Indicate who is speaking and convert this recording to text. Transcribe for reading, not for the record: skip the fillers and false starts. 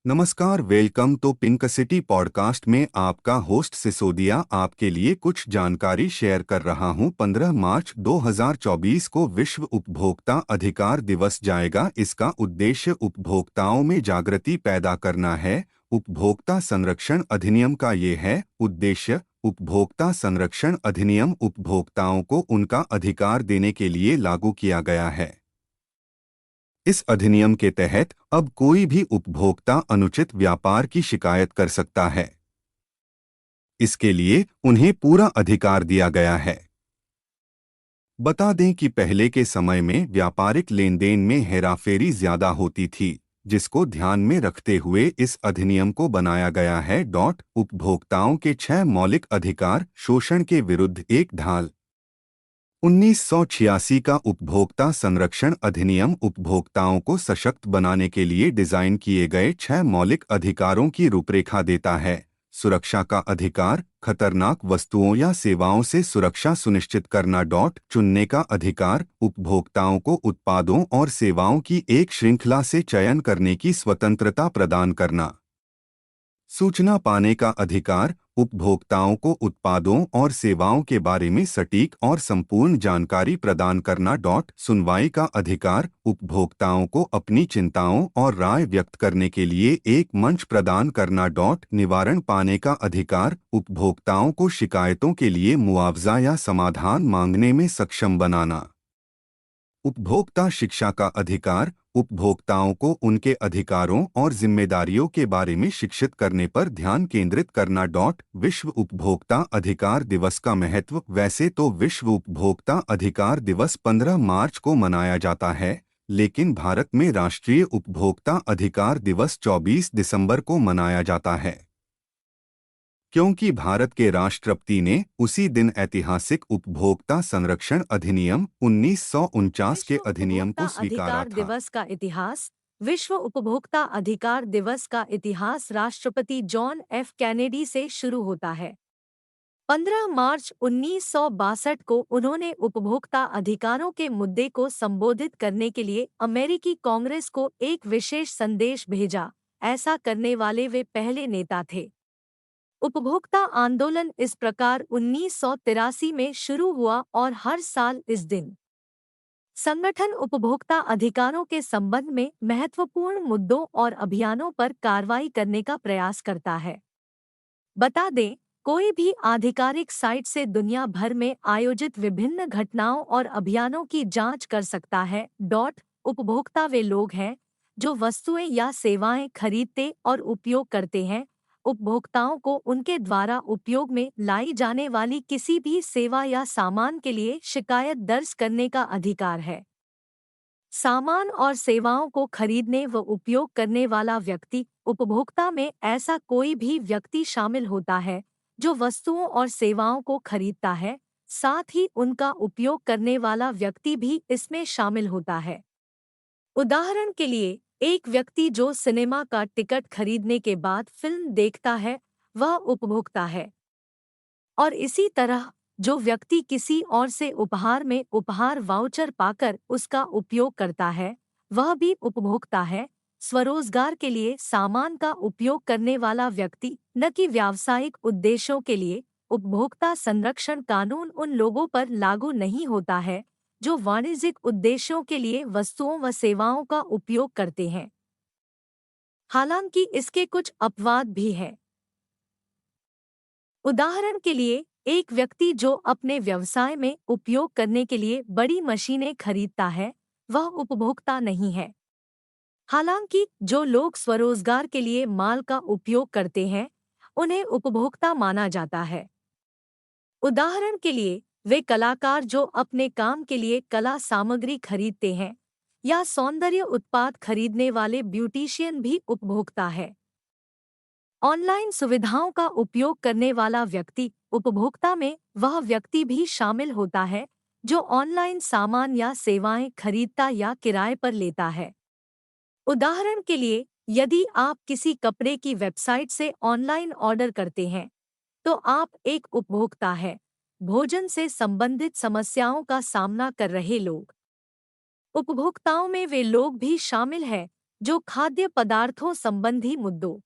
Speaker 1: नमस्कार, वेलकम तो pink city podcast में आपका होस्ट सिसोदिया आपके लिए कुछ जानकारी शेयर कर रहा हूं। 15 मार्च 2024 को विश्व उपभोक्ता अधिकार दिवस जाएगा। इसका उद्देश्य उपभोक्ताओं में जागृति पैदा करना है। उपभोक्ता संरक्षण अधिनियम का ये है उद्देश्य। उपभोक्ता संरक्षण अधिनियम उपभोक्ताओं को उनका अधिकार देने के लिए लागू किया गया है। इस अधिनियम के तहत अब कोई भी उपभोक्ता अनुचित व्यापार की शिकायत कर सकता है। इसके लिए उन्हें पूरा अधिकार दिया गया है। बता दें कि पहले के समय में व्यापारिक लेनदेन में हेराफेरी ज्यादा होती थी, जिसको ध्यान में रखते हुए इस अधिनियम को बनाया गया है। उपभोक्ताओं के 6 मौलिक अधिकार। शोषण के विरुद्ध एक ढाल। 1986 का उपभोक्ता संरक्षण अधिनियम उपभोक्ताओं को सशक्त बनाने के लिए डिजाइन किए गए 6 मौलिक अधिकारों की रूपरेखा देता है। सुरक्षा का अधिकार, खतरनाक वस्तुओं या सेवाओं से सुरक्षा सुनिश्चित करना। चुनने का अधिकार, उपभोक्ताओं को उत्पादों और सेवाओं की एक श्रृंखला से चयन करने की स्वतंत्रता प्रदान करना। सूचना पाने का अधिकार, उपभोक्ताओं को उत्पादों और सेवाओं के बारे में सटीक और संपूर्ण जानकारी प्रदान करना। सुनवाई का अधिकार, उपभोक्ताओं को अपनी चिंताओं और राय व्यक्त करने के लिए एक मंच प्रदान करना। निवारण पाने का अधिकार, उपभोक्ताओं को शिकायतों के लिए मुआवजा या समाधान मांगने में सक्षम बनाना। उपभोक्ता शिक्षा का अधिकार, उपभोक्ताओं को उनके अधिकारों और जिम्मेदारियों के बारे में शिक्षित करने पर ध्यान केंद्रित करना। विश्व उपभोक्ता अधिकार दिवस का महत्व। वैसे तो विश्व उपभोक्ता अधिकार दिवस 15 मार्च को मनाया जाता है, लेकिन भारत में राष्ट्रीय उपभोक्ता अधिकार दिवस 24 दिसंबर को मनाया जाता है, क्योंकि भारत के राष्ट्रपति ने उसी दिन ऐतिहासिक उपभोक्ता संरक्षण अधिनियम 1949 के
Speaker 2: विश्व
Speaker 1: अधिनियम
Speaker 2: उपभोक्ता
Speaker 1: को स्वीकारा
Speaker 2: अधिकार
Speaker 1: था।
Speaker 2: दिवस का इतिहास। विश्व उपभोक्ता अधिकार दिवस का इतिहास राष्ट्रपति जॉन एफ कैनेडी से शुरू होता है। 15 मार्च 1962 को उन्होंने उपभोक्ता अधिकारों के मुद्दे को संबोधित करने के लिए अमेरिकी कांग्रेस को एक विशेष संदेश भेजा। ऐसा करने वाले वे पहले नेता थे। उपभोक्ता आंदोलन इस प्रकार 1983 में शुरू हुआ और हर साल इस दिन संगठन उपभोक्ता अधिकारों के संबंध में महत्वपूर्ण मुद्दों और अभियानों पर कार्रवाई करने का प्रयास करता है। बता दें, कोई भी आधिकारिक साइट से दुनिया भर में आयोजित विभिन्न घटनाओं और अभियानों की जांच कर सकता है। उपभोक्ता वे लोग हैं जो वस्तुएं या सेवाएं खरीदते और उपयोग करते हैं। उपभोक्ताओं को उनके द्वारा उपयोग में लाई जाने वाली किसी भी सेवा या सामान के लिए शिकायत दर्ज करने का अधिकार है। सामान और सेवाओं को खरीदने व उपयोग करने वाला व्यक्ति, उपभोक्ता में ऐसा कोई भी व्यक्ति शामिल होता है जो वस्तुओं और सेवाओं को खरीदता है, साथ ही उनका उपयोग करने वाला व्यक्ति भी इसमें शामिल होता है। उदाहरण के लिए, एक व्यक्ति जो सिनेमा का टिकट खरीदने के बाद फिल्म देखता है, वह उपभोक्ता है। और इसी तरह जो व्यक्ति किसी और से उपहार में उपहार वाउचर पाकर उसका उपयोग करता है, वह भी उपभोक्ता है। स्वरोजगार के लिए सामान का उपयोग करने वाला व्यक्ति, न कि व्यावसायिक उद्देश्यों के लिए। उपभोक्ता संरक्षण कानून उन लोगों पर लागू नहीं होता है जो वाणिज्यिक उद्देश्यों के लिए वस्तुओं व सेवाओं का उपयोग करते हैं। हालांकि इसके कुछ अपवाद भी हैं। उदाहरण के लिए, एक व्यक्ति जो अपने व्यवसाय में उपयोग करने के लिए बड़ी मशीनें खरीदता है, वह उपभोक्ता नहीं है। हालांकि जो लोग स्वरोजगार के लिए माल का उपयोग करते हैं, उन्हें उपभोक्ता माना जाता है। उदाहरण के लिए, वे कलाकार जो अपने काम के लिए कला सामग्री खरीदते हैं, या सौंदर्य उत्पाद खरीदने वाले ब्यूटिशियन भी उपभोक्ता है। ऑनलाइन सुविधाओं का उपयोग करने वाला व्यक्ति, उपभोक्ता में वह व्यक्ति भी शामिल होता है जो ऑनलाइन सामान या सेवाएं खरीदता या किराए पर लेता है। उदाहरण के लिए, यदि आप किसी कपड़े की वेबसाइट से ऑनलाइन ऑर्डर करते हैं, तो आप एक उपभोक्ता हैं। भोजन से संबंधित समस्याओं का सामना कर रहे लोग, उपभोक्ताओं में वे लोग भी शामिल हैं जो खाद्य पदार्थों संबंधी मुद्दों